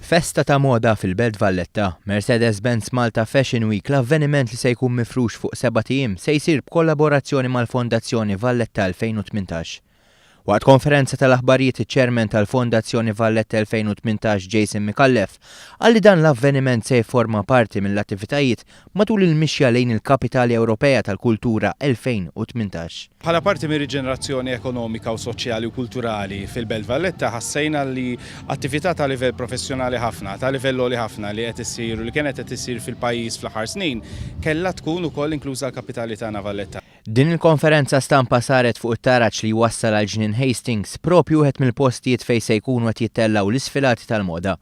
Festa ta' moda fil-Belt Valletta, Mercedes-Benz Malta Fashion Week, l-avveniment li se jkun mifrux fuq 7 ijiem se jsir b'kollaborazzjoni mal-Fondazzjoni Valletta 2018. Waqt konferenza tal-aħbarijiet iċ-ċermen tal-Fondazzjoni Valletta 2018 Jason Mikallef għalli dan l-avveniment se jforma parti mill-attivitajiet matul il-mixja lejn il-Kapitali Ewropea tal-Kultura 2018. Bħala parti mir riġenerazzjoni ekonomika u soċjali u kulturali fil-Belt Valletta ħassejna li attività ta' livell professjonali ħafna, ta' livell li ħafna li qed issir u li kienet qed issir fil-pajjiż fl-aħħar snin kellha tkun ukoll inkluża l-kapitali tagħna Valletta. Din il-konferenza stampa saret fuq it-taraġġ li wassal għal ġnien Hastings propju wieħed mill-postijiet fejn se jkunu qed jittellaw l-isfilati tal-moda.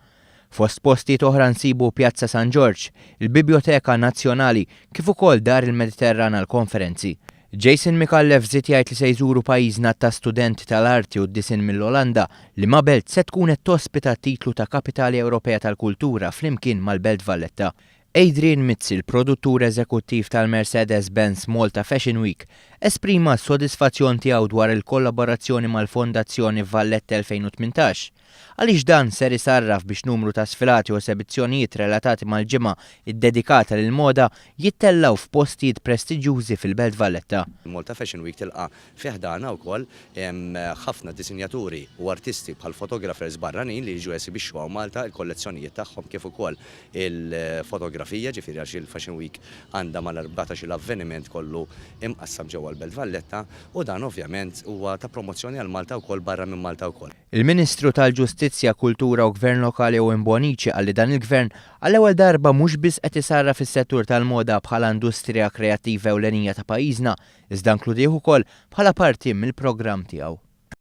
Fost postijiet oħra nsibu Pjazza San George, il-Biblioteka Nazzjonali kif ukoll Dar il-Mediterran għall-konferenzi. Jason Mikallef żied jgħid li se jżuru pajjiżna ta' studenti tal-arti u d-disin mill-Olanda li ma' Belt se tkun qed tospita t-titlu ta' Kapitali Ewropea tal-Kultura flimkien mal-Belt Valletta. Adrian Mizzi, il-produttur eżekuttiv tal-Mercedes-Benz Malta Fashion Week, esprima s-sodisfazzjon tiegħu dwar il-kollaborazzjoni mal-Fondazzjoni Valletta 2018, għaliex dan ser isarraf biex numru ta' sfilati u esebizzjonijiet relatati mal-ġimgħa iddedikata lill-moda jittellaw f'postijiet prestiġjużi fil-Belt Valletta. Malta Fashion Week tilqa' fih dana wkoll ħafna disinjaturi u artisti bħal photographers barranin li jiġu esibixxu Malta il-kollezzjonijiet tagħhom kif ukoll il-fotografija, ġifieri għax il-Fashion Week għandha mal-14 l-avveniment kollu imqassam ġewwa l-Belt Valletta u dan ovvjament huwa ta' promozzjoni għal Malta wkoll barra minn Malta wkoll. Il-Ministru tal-Ġustizzja, Kultura u Gvern Lokali u Imboniċi għalli dan il-Gvern għall-ewwel darba mhux biss qed isarra fis-settur tal-moda bħala industrija kreattiva ewlenija ta' pajjiżna, iżda nkludih ukoll bħala parti mill-programm tiegħu.